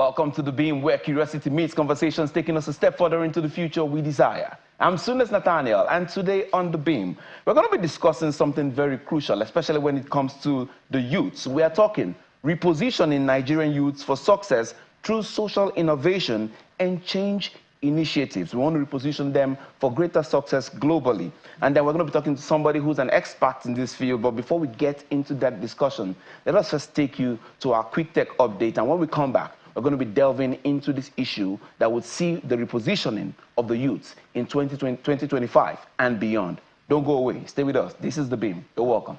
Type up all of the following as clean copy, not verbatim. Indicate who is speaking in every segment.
Speaker 1: Welcome to The Beam, where curiosity meets conversations, taking us a step further into the future we desire. I'm Sunes Nathaniel, and today on The Beam, we're going to be discussing something very crucial, especially when it comes to the youths. We are talking repositioning Nigerian youths for success through social innovation and change initiatives. We want to reposition them for greater success globally. And then we're going to be talking to somebody who's an expert in this field. But before we get into that discussion, let us first take you to our quick tech update. And when we come back, we're going to be delving into this issue that would see the repositioning of the youths in 2025 and beyond. Don't go away. Stay with us. This is The Beam. You're welcome.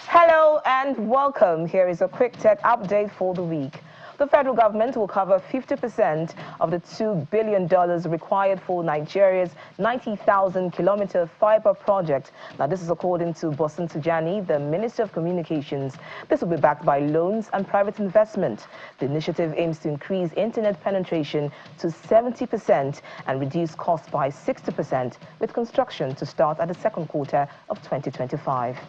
Speaker 2: Hello and welcome. Here is a quick tech update for the week. The federal government will cover 50% of the $2 billion required for Nigeria's 90,000-kilometer fiber project. Now, this is according to Bosun Tijani, the Minister of Communications. This will be backed by loans and private investment. The initiative aims to increase internet penetration to 70% and reduce costs by 60%, with construction to start at the second quarter of 2025.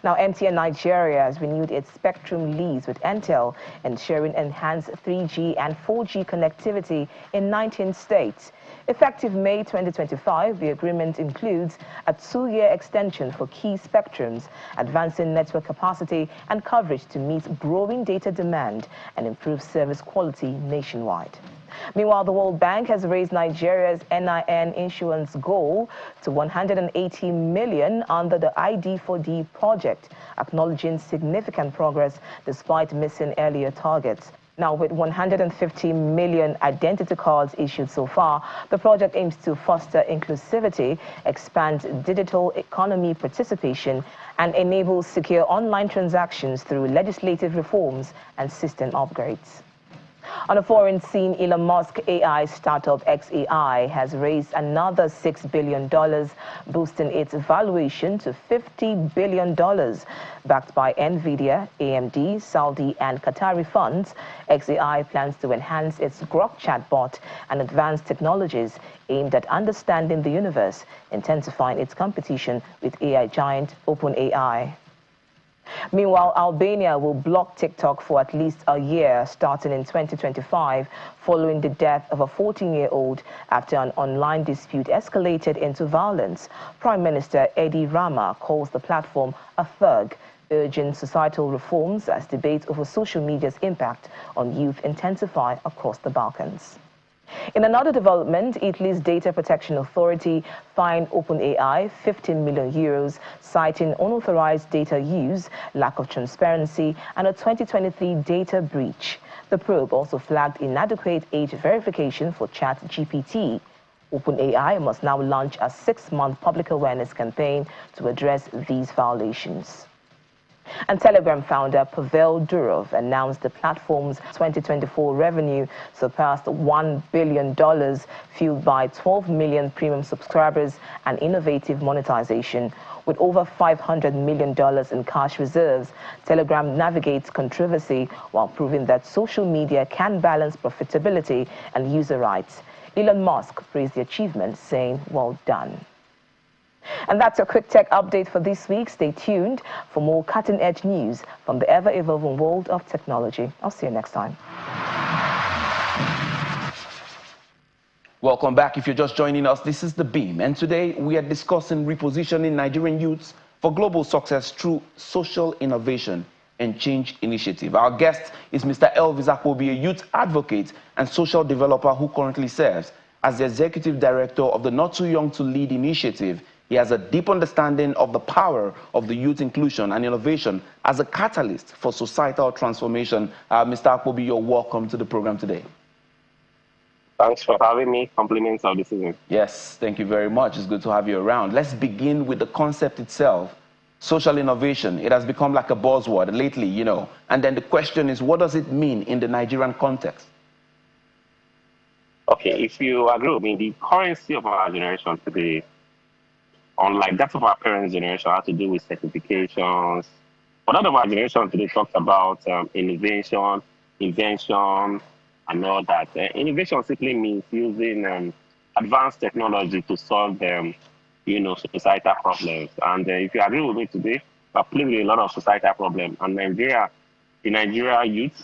Speaker 2: Now, MTN Nigeria has renewed its spectrum lease with Entel, ensuring enhanced 3G and 4G connectivity in 19 states. Effective May 2025, the agreement includes a 2-year extension for key spectrums, advancing network capacity and coverage to meet growing data demand and improve service quality nationwide. Meanwhile, the World Bank has raised Nigeria's NIN issuance goal to 180 million under the ID4D project, acknowledging significant progress despite missing earlier targets. Now, with 150 million identity cards issued so far, the project aims to foster inclusivity, expand digital economy participation, and enable secure online transactions through legislative reforms and system upgrades. On a foreign scene, Elon Musk AI startup XAI has raised another $6 billion, boosting its valuation to $50 billion. Backed by NVIDIA, AMD, Saudi, and Qatari funds, XAI plans to enhance its Grok chatbot and advanced technologies aimed at understanding the universe, intensifying its competition with AI giant OpenAI. Meanwhile, Albania will block TikTok for at least a year, starting in 2025, following the death of a 14-year-old after an online dispute escalated into violence. Prime Minister Edi Rama calls the platform a thug, urging societal reforms as debates over social media's impact on youth intensify across the Balkans. In another development, Italy's Data Protection Authority fined OpenAI 15 million euros, citing unauthorized data use, lack of transparency, and a 2023 data breach. The probe also flagged inadequate age verification for ChatGPT. OpenAI must now launch a 6-month public awareness campaign to address these violations. And Telegram founder Pavel Durov announced the platform's 2024 revenue surpassed $1 billion, fueled by 12 million premium subscribers and innovative monetization. With over $500 million in cash reserves, Telegram navigates controversy while proving that social media can balance profitability and user rights. Elon Musk praised the achievement, saying, "Well done." And that's a quick tech update for this week. Stay tuned for more cutting-edge news from the ever-evolving world of technology. I'll see you next time.
Speaker 1: Welcome back. If you're just joining us, this is The Beam. And today we are discussing repositioning Nigerian youths for global success through social innovation and change initiative. Our guest is Mr. Elvis Akwobi, a youth advocate and social developer who currently serves as the executive director of the Not Too Young to Lead initiative. He has a deep understanding of the power of the youth inclusion and innovation as a catalyst for societal transformation. Mr. Akwobi, you're welcome to the program today.
Speaker 3: Thanks for having me. Compliments of the season.
Speaker 1: Yes, thank you very much. It's good to have you around. Let's begin with the concept itself. Social innovation. It has become like a buzzword lately, you know. And then the question is, what does it mean in the Nigerian context?
Speaker 3: Okay, if you agree with me, the currency of our generation today, unlike that of our parents' generation, had to do with certifications. But that of our generation today talks about innovation, invention, and all that. Innovation simply means using advanced technology to solve societal problems. And if you agree with me today, are plagued with a lot of societal problems. And the Nigeria youths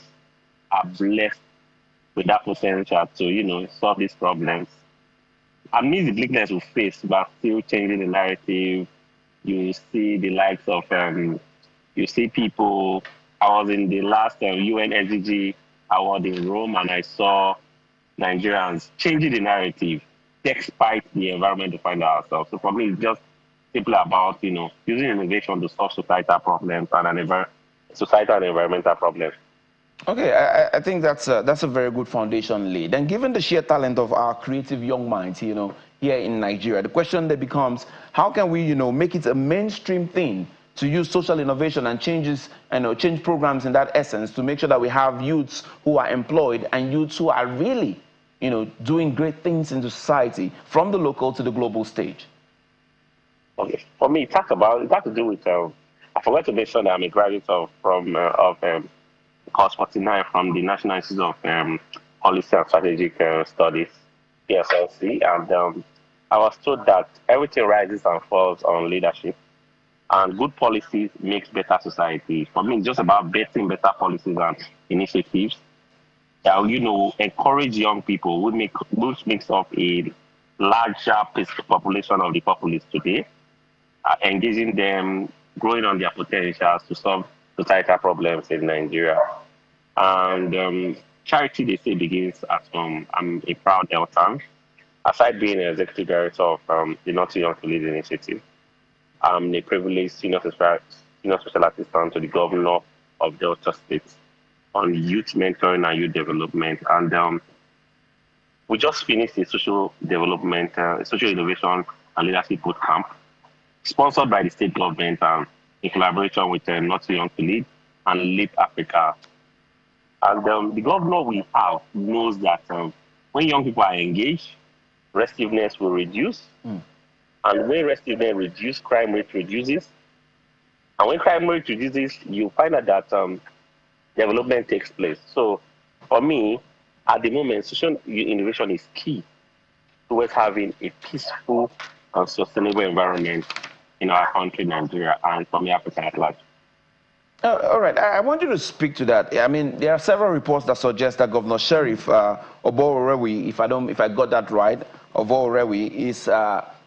Speaker 3: are blessed with that potential to, solve these problems. Amidst the bleakness we face, but still changing the narrative, you see the likes of, you see people. I was in the last UN SDG award in Rome, and I saw Nigerians changing the narrative despite the environment we find ourselves. So for me, it's just simply about, using innovation to solve societal problems and societal and environmental problems.
Speaker 1: Okay, I think that's a very good foundation laid. And given the sheer talent of our creative young minds, here in Nigeria, the question then becomes, how can we, make it a mainstream thing to use social innovation and change programs in that essence to make sure that we have youths who are employed and youths who are really, doing great things in the society from the local to the global stage?
Speaker 3: Okay, for me, it has to do with, I forgot to mention that I'm a graduate of course 49 from the National Institute of Policy and Strategic Studies, PSLC, and I was told that everything rises and falls on leadership, and good policies makes better society. For me, it's just about betting better policies and initiatives that encourage young people, which makes up a larger population of the populace today, engaging them, growing on their potentials to solve societal problems in Nigeria. And charity, they say, begins at home. I'm a proud Deltan. Aside being an executive director of the Not Too Young to Lead initiative, I'm a privileged senior special assistant to the governor of Delta State on youth mentoring and youth development. And we just finished a social development, social innovation and leadership boot camp, sponsored by the state government in collaboration with Not Too Young to Lead and Lead Africa. And the governor we have knows that when young people are engaged, restiveness will reduce. And when restiveness reduces, crime rate reduces. And when crime rate reduces, you find out that development takes place. So for me, at the moment, social innovation is key towards having a peaceful and sustainable environment in our country, Nigeria, and for me, Africa at large.
Speaker 1: All right, I want you to speak to that. I mean, there are several reports that suggest that Governor Sheriff Oborewi, if I got that right, Oborewi is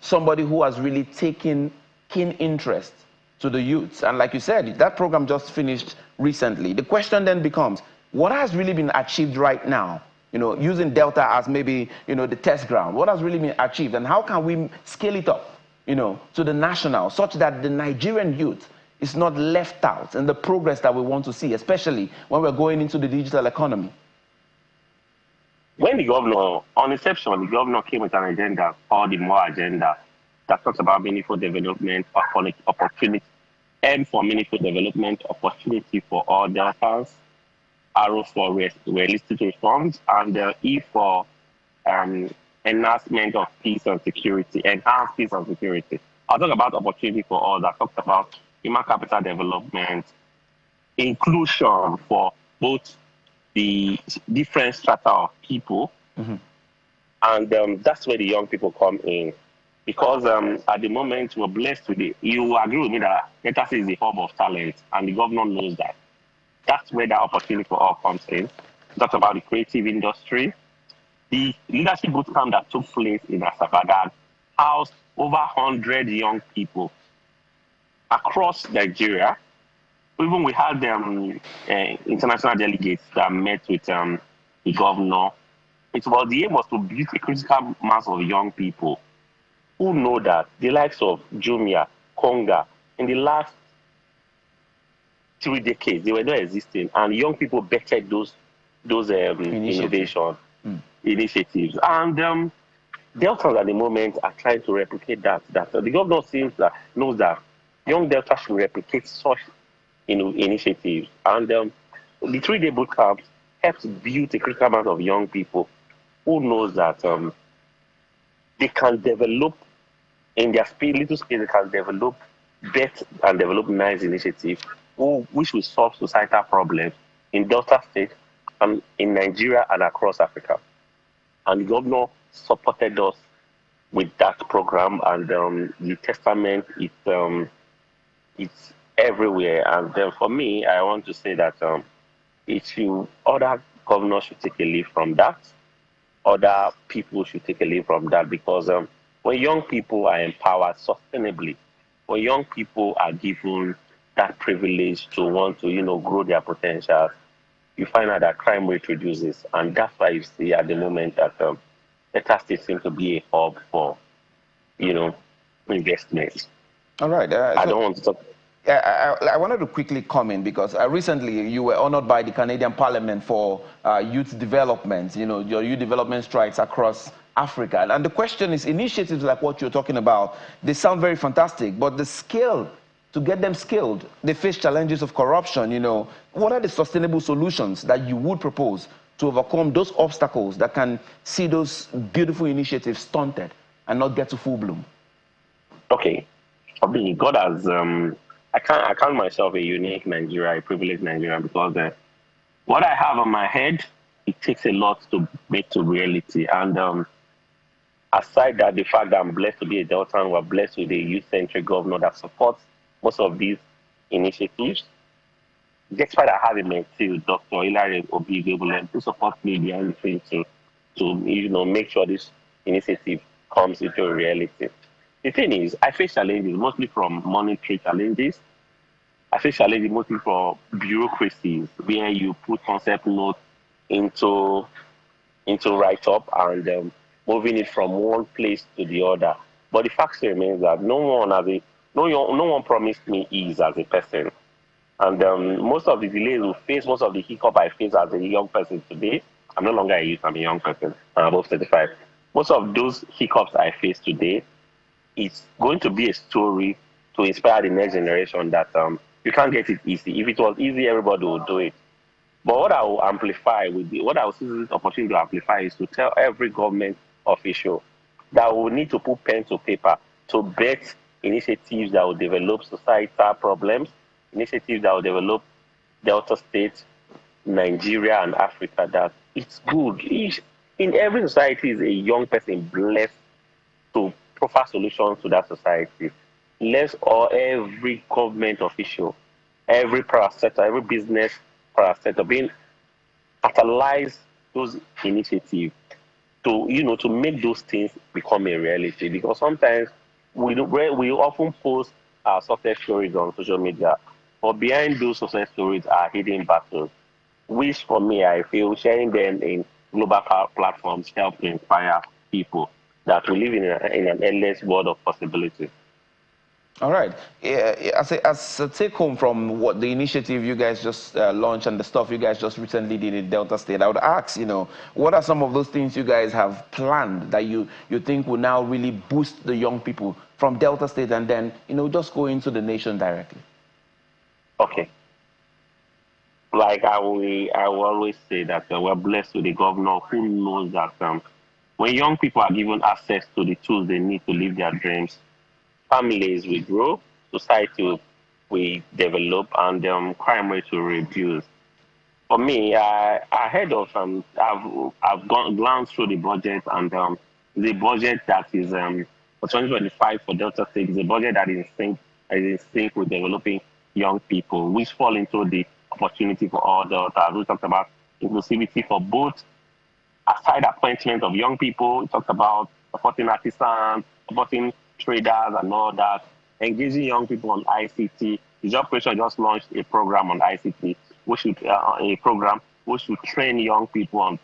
Speaker 1: somebody who has really taken keen interest to the youths. And like you said, that program just finished recently. The question then becomes, what has really been achieved right now? Using Delta as maybe, the test ground. What has really been achieved, and how can we scale it up, to the national, such that the Nigerian youth is not left out in the progress that we want to see, especially when we're going into the digital economy?
Speaker 3: When the governor, on inception, the governor came with an agenda, or the more agenda, that talks about meaningful development, opportunity, M for meaningful development, opportunity for all Deltans, R for realistic reforms, and E for enhancement of peace and security, enhanced peace and security. I'll talk about opportunity for all. That talks about human capital development, inclusion for both the different strata of people, and that's where the young people come in. Because at the moment, we're blessed with it. You agree with me that Delta is the hub of talent, and the governor knows that. That's where the opportunity for all comes in. Talks about the creative industry. The leadership bootcamp that took place in Asabagad housed over 100 young people across Nigeria. Even we had international delegates that met with the governor. The aim was to build a critical mass of young people who know that the likes of Jumia, Konga, in the last 3 decades, they were not existing, and young people bettered those innovation initiatives. And Deltans at the moment are trying to replicate that. The governor knows that young Delta should replicate such initiatives. And the 3-day bootcamp helps build a critical mass of young people who knows that they can develop in their little space, they can develop bet and develop nice initiatives which will solve societal problems in Delta State and in Nigeria and across Africa. And the governor supported us with that program, and the testament, it's everywhere. And for me, I want to say that other governors should take a lead from that. Other people should take a lead from that because when young people are empowered sustainably, when young people are given that privilege to want to, grow their potentials, you find out that crime rate reduces. And that's why you see at the moment that Delta State seems to be a hub for, investments.
Speaker 1: All right.
Speaker 3: I don't want to talk.
Speaker 1: I wanted to quickly comment because recently you were honored by the Canadian Parliament for youth development, your youth development strides across Africa. And the question is, initiatives like what you're talking about, they sound very fantastic, but the scale, to get them scaled, they face challenges of corruption, What are the sustainable solutions that you would propose to overcome those obstacles that can see those beautiful initiatives stunted and not get to full bloom?
Speaker 3: Okay. For me, God has... I count myself a unique Nigerian, a privileged Nigerian, because what I have on my head, it takes a lot to make to reality. And aside that, the fact that I'm blessed to be a Deltan, we're blessed with a youth-centric governor that supports most of these initiatives. Despite I have a mentee, Dr. Hilary Obi-Gebulem, who supports me behind the scenes to make sure this initiative comes into reality. The thing is, I face challenges mostly from monetary challenges. I face challenges mostly from bureaucracies where you put concept notes into write-up and moving it from one place to the other. But the fact remains that no one promised me ease as a person. And most of the delays we face, most of the hiccup I face as a young person today, I'm no longer a youth, I'm a young person, I'm above 35. Most of those hiccups I face today, it's going to be a story to inspire the next generation that you can't get it easy. If it was easy, everybody would do it. But what I will see this opportunity to amplify is to tell every government official that we need to put pen to paper to bet initiatives that will develop societal problems, initiatives that will develop Delta State, Nigeria, and Africa, that it's good. In every society is a young person blessed to provide solutions to that society. Every government official, every parastatal, every business parastatal being catalyze those initiatives to make those things become a reality. Because sometimes we often post our success stories on social media, but behind those success stories are hidden battles, which for me, I feel sharing them in global platforms help to inspire people that we live in an endless world of possibilities.
Speaker 1: All right. As a take home from what the initiative you guys just launched and the stuff you guys just recently did in Delta State, I would ask, what are some of those things you guys have planned that you think will now really boost the young people from Delta State and then, just go into the nation directly?
Speaker 3: Okay. Like I will always say that we're blessed with a governor who knows that when young people are given access to the tools they need to live their dreams, families will grow, society will develop, and crime rate will reduce. For me, ahead of I've glanced through the budget, and the budget that is for 2025 for Delta State is a budget that is in sync with developing young people, which fall into the opportunity for all Delta. We talked about inclusivity for both. Aside appointment of young people, we talked about supporting artisans, supporting traders and all that, engaging young people on ICT. The job pressure just launched a program on ICT, which should train young people on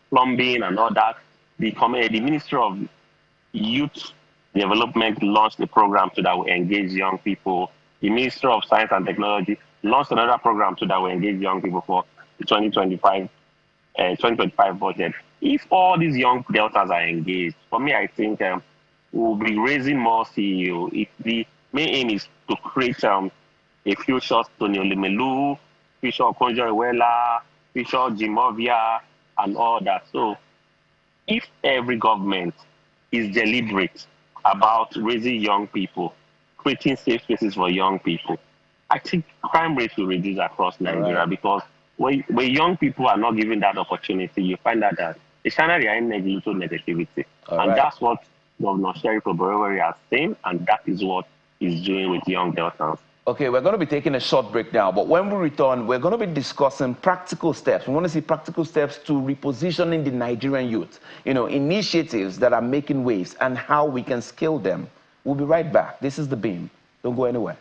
Speaker 3: plumbing and all that. The Ministry of Youth Development launched a program so that we engage young people. The Ministry of Science and Technology launched another program so that we engage young people for the 2025 budget. If all these young Deltas are engaged, for me, I think we'll be raising more CEO. If the main aim is to create a future Tony Olimelu, future Okonjo Iweala, future Jimovia, and all that. So if every government is deliberate about raising young people, creating safe spaces for young people, I think crime rates will reduce across Nigeria. Right. Because when young people are not given that opportunity, you find out that it's kind of little negativity. And that's what Governor Sheriff Oborevwori has seen, and that is what he's doing with young Deltans.
Speaker 1: Okay, we're going to be taking a short break now, but when we return, we're going to be discussing practical steps. We want to see practical steps to repositioning the Nigerian youth, initiatives that are making waves and how we can scale them. We'll be right back. This is The Beam. Don't go anywhere.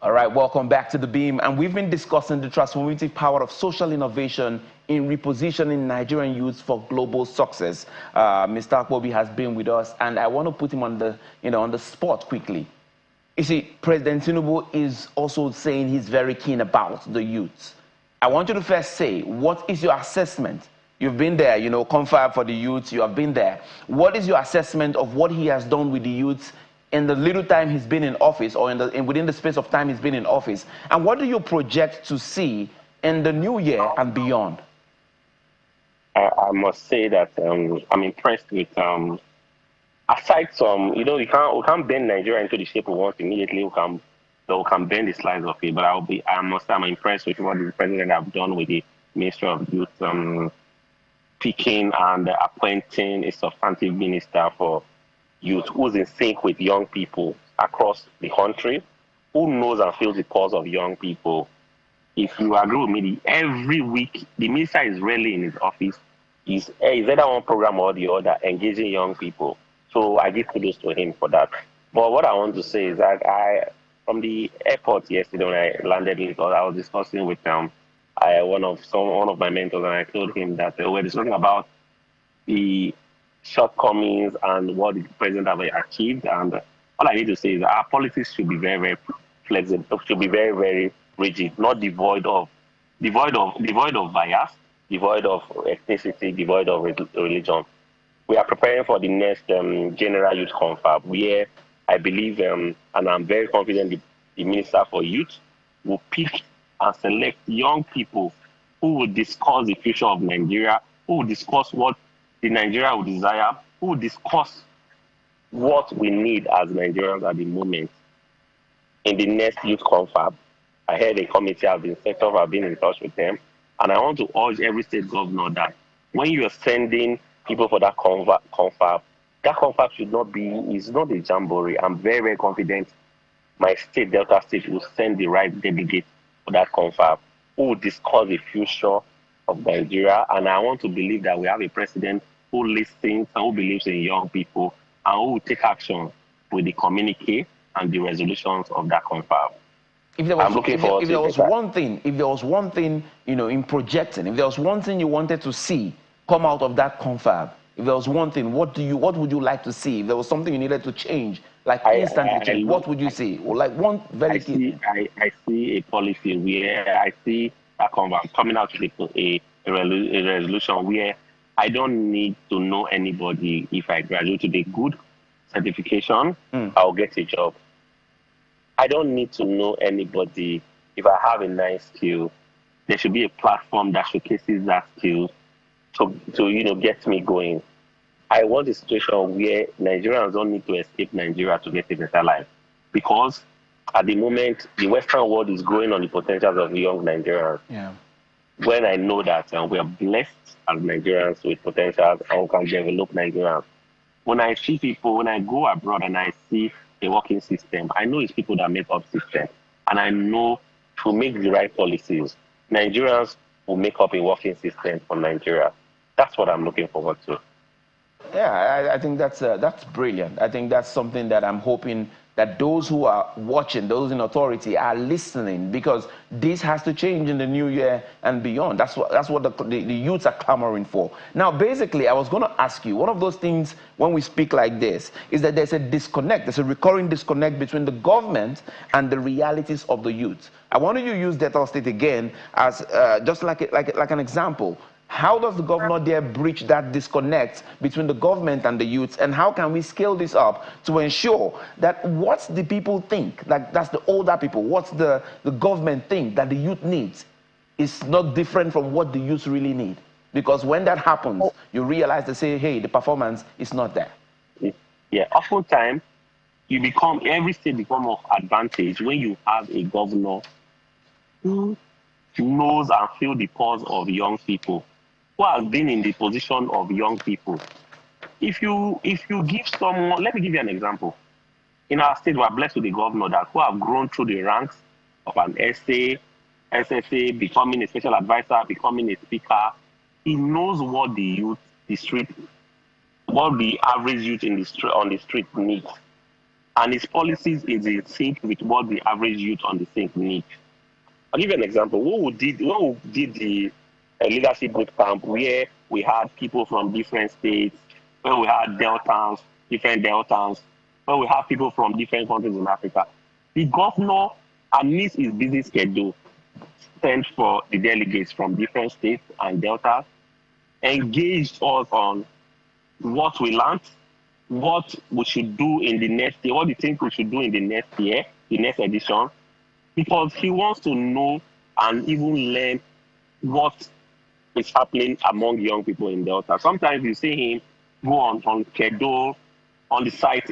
Speaker 1: All right, welcome back to The Beam, and we've been discussing the transformative power of social innovation in repositioning Nigerian youth for global success. Mr. Akwobi has been with us, and I want to put him on the spot quickly. You see, President Tinubu is also saying he's very keen about the youth. I want you to first say, what is your assessment? You've been there, confab for the youth, you have been there. What is your assessment of what he has done with the youth in the little time he's been in office, or within the space of time he's been in office? And what do you project to see in the new year and beyond?
Speaker 3: I must say that I'm impressed with, aside from, we can't bend Nigeria into the shape we want immediately. We can bend the slice of it. But I'm impressed with what the president have done with the Ministry of Youth, picking and appointing a substantive minister for youth who's in sync with young people across the country, who knows and feels the pulse of young people. If you agree with me, every week the minister is rarely in his office. Is either one program or the other engaging young people. So I give kudos to him for that. But what I want to say is that from the airport yesterday when I landed in, I was discussing with one of my mentors, and I told him that we're discussing about the shortcomings and what the president have achieved. And all I need to say is that our politics should be very, very flexible, should be very, very rigid, not devoid of bias, devoid of ethnicity, devoid of religion. We are preparing for the next general youth confab, where I believe, and I'm very confident, the Minister for Youth will pick and select young people who will discuss the future of Nigeria, who will discuss what the Nigeria will desire, who will discuss what we need as Nigerians at the moment in the next youth confab. I heard a committee have been set up, I've been in touch with them. And I want to urge every state governor that when you are sending people for that confab should not be, it's not a jamboree. I'm very, very confident my state, Delta State, will send the right delegate for that confab who will discuss the future of Nigeria. And I want to believe that we have a president who listens and who believes in young people and who will take action with the communique and the resolutions of that confab.
Speaker 1: If there was one thing, in projecting, if there was one thing you wanted to see come out of that confab, if there was one thing, what would you like to see? If there was something you needed to change, like instantly change, what would you see? Or like one very key thing.
Speaker 3: I see a policy where I see that confab coming out with a resolution where I don't need to know anybody. If I graduate with a good certification, I'll get a job. I don't need to know anybody. If I have a nice skill, there should be a platform that showcases that skill to get me going. I want a situation where Nigerians don't need to escape Nigeria to get a better life. Because at the moment, the Western world is growing on the potentials of young Nigerians.
Speaker 1: Yeah.
Speaker 3: When I know that we are blessed as Nigerians with potentials and we can develop Nigerians. When I see people, when I go abroad and I see a working system, I know it's people that make up systems. And I know to make the right policies, Nigerians will make up a working system for Nigeria. That's what I'm looking forward to.
Speaker 1: Yeah, I think that's brilliant. I think that's something that I'm hoping that those who are watching, those in authority, are listening, because this has to change in the new year and beyond. That's what the youths are clamoring for. Now, basically, I was going to ask you, one of those things when we speak like this is that there's a disconnect, there's a recurring disconnect between the government and the realities of the youth. I wanted you to use Delta State again as just like an example. How does the governor there breach that disconnect between the government and the youths, and how can we scale this up to ensure that what the people think, like that's the older people, what's the government think that the youth needs is not different from what the youth really need? Because when that happens, you realize they say, hey, the performance is not there.
Speaker 3: Yeah, oftentimes every state becomes of advantage when you have a governor who knows and feels the pulse of young people, who has been in the position of young people. if you give someone, let me give you an example. In our state, we are blessed with a governor that who have grown through the ranks of an SA, SSA, becoming a special advisor, becoming a speaker. He knows what the youth, the street, what the average youth in the street, on the street needs. And his policies is in sync with what the average youth on the street needs. I'll give you an example. When we did the leadership boot camp, where we had people from different states, where we had deltans, different deltans, where we have people from different countries in Africa, the governor, amidst his busy schedule, sent for the delegates from different states and deltas, engaged us on what we learned, what we should do in the next year, what do you think we should do in the next year, the next edition, because he wants to know and even learn what is happening among young people in Delta. Sometimes you see him go on Kedo, on the site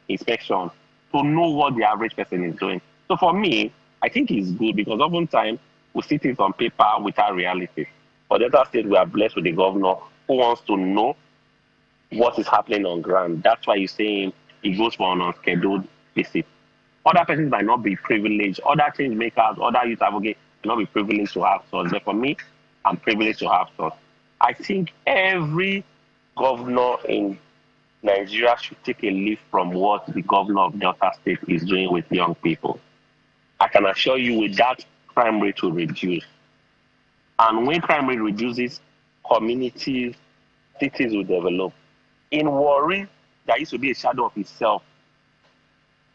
Speaker 3: inspection, to know what the average person is doing. So for me, I think it's good because oftentimes we see things on paper without reality. For Delta State, we are blessed with a governor who wants to know what is happening on ground. That's why you see him, he goes for an unscheduled visit. Other persons might not be privileged. Other change makers, other youth advocates may not be privileged to have such. But for me, I'm privileged to have such. I think every governor in Nigeria should take a leaf from what the governor of Delta State is doing with young people. I can assure you with that, crime rate will reduce. And when crime rate reduces, communities, cities will develop. In Warri, there used to be a shadow of itself.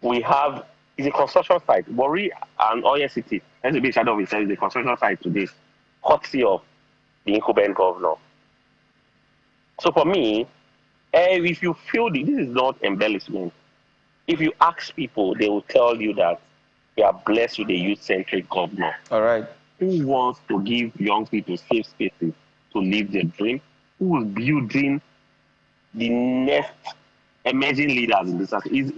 Speaker 3: We have, it's a construction site. Warri and Oyo City, there used to be a shadow of itself. It's a construction site today, courtesy of the incumbent governor. So for me, if you feel this is not embellishment, if you ask people, they will tell you that they are blessed with a youth-centric governor.
Speaker 1: All right.
Speaker 3: Who wants to give young people safe spaces to live their dream? Who is building the next emerging leaders in this country?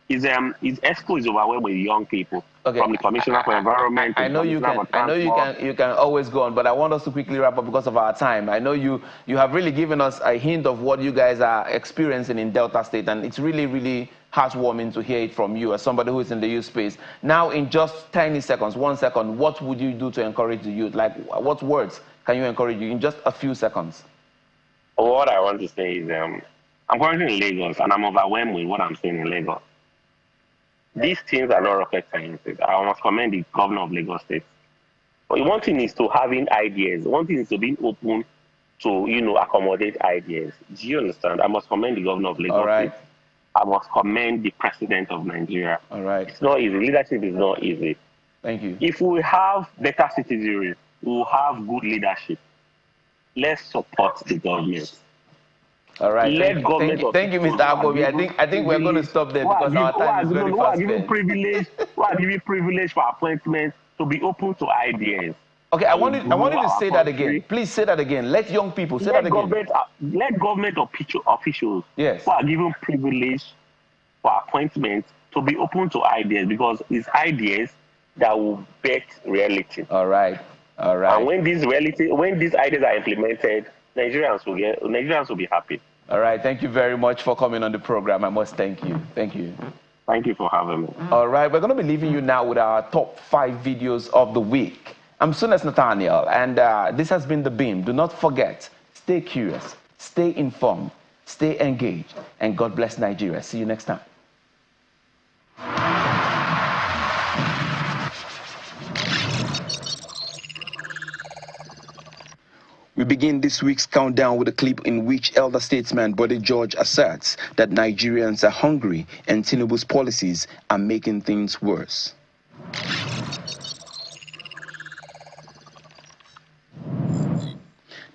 Speaker 3: His EXCO is overwhelmed with young people.
Speaker 1: Okay.
Speaker 3: From the Commissioner for Environment.
Speaker 1: I know you can always go on, but I want us to quickly wrap up because of our time. I know you have really given us a hint of what you guys are experiencing in Delta State, and it's really, really heartwarming to hear it from you as somebody who is in the youth space. Now, in just tiny seconds, 1 second, what would you do to encourage the youth? Like, what words can you encourage you in just a few seconds?
Speaker 3: What I want to say is, I'm currently in Lagos, and I'm overwhelmed with what I'm seeing in Lagos. These things are not rocket sciences. I must commend the governor of Lagos State. But one thing is to having ideas. One thing is to be open to, accommodate ideas. Do you understand? I must commend the governor of Lagos State. I must commend the president of Nigeria.
Speaker 1: All right.
Speaker 3: It's not easy. Leadership is not easy.
Speaker 1: Thank you.
Speaker 3: If we have better citizenry, we will have good leadership. Let's support the government.
Speaker 1: All right. Thank you, Mr. Agobi. I think we're going to stop there because our time is very fast.
Speaker 3: Who are giving privilege for appointments to be open to ideas?
Speaker 1: Okay, I want you to say that again. Please say that again. Let young people say that again.
Speaker 3: Let government officials who are given privilege for appointments to be open to ideas, because it's ideas that will bet reality.
Speaker 1: All right.
Speaker 3: And when these ideas are implemented, Nigerians will be happy.
Speaker 1: All right. Thank you very much for coming on the program. I must thank you. Thank you.
Speaker 3: Thank you for having me.
Speaker 1: All right. We're going to be leaving you now with our top 5 videos of the week. I'm Sunes Nathaniel, and this has been The Beam. Do not forget, stay curious, stay informed, stay engaged, and God bless Nigeria. See you next time. We begin this week's countdown with a clip in which elder statesman Bode George asserts that Nigerians are hungry and Tinubu's policies are making things worse.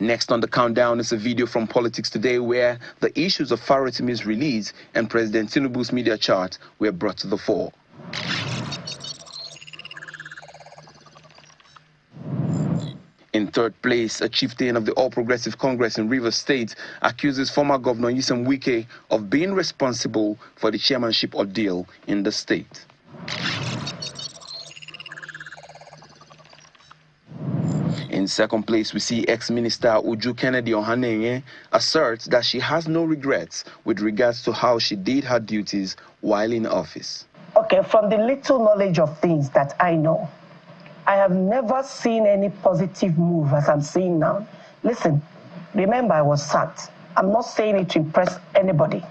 Speaker 1: Next on the countdown is a video from PoliticsToday where the issues of Farotimi's release and President Tinubu's media chart were brought to the fore. In third place, a chieftain of the All Progressive Congress in Rivers State accuses former Governor Nyesom Wike of being responsible for the chairmanship ordeal in the state. In second place, we see ex-minister Uju Kennedy Ohanenye asserts that she has no regrets with regards to how she did her duties while in office.
Speaker 4: Okay, from the little knowledge of things that I know, I have never seen any positive move as I'm seeing now. Listen, remember I was sacked. I'm not saying it to impress anybody.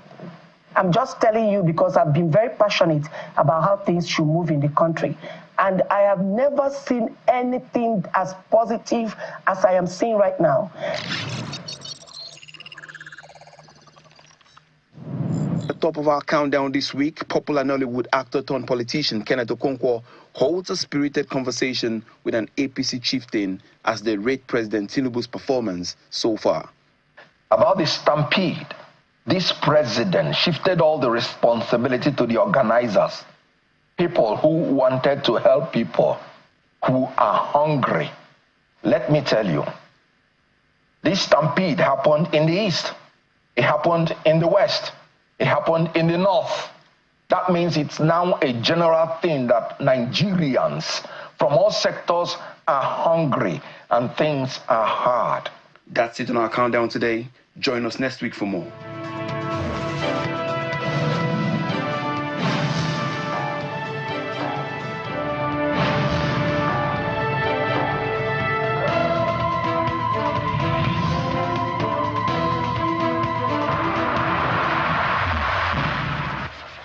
Speaker 4: I'm just telling you because I've been very passionate about how things should move in the country. And I have never seen anything as positive as I am seeing right now.
Speaker 1: At the top of our countdown this week, popular Nollywood actor turned politician Kenneth Okonkwo holds a spirited conversation with an APC chieftain as they rate President Tinubu's performance so far.
Speaker 5: About the stampede, this president shifted all the responsibility to the organizers, people who wanted to help people who are hungry. Let me tell you, this stampede happened in the east, it happened in the west, it happened in the north. That means it's now a general thing that Nigerians from all sectors are hungry and things are hard.
Speaker 1: That's it on our countdown today. Join us next week for more.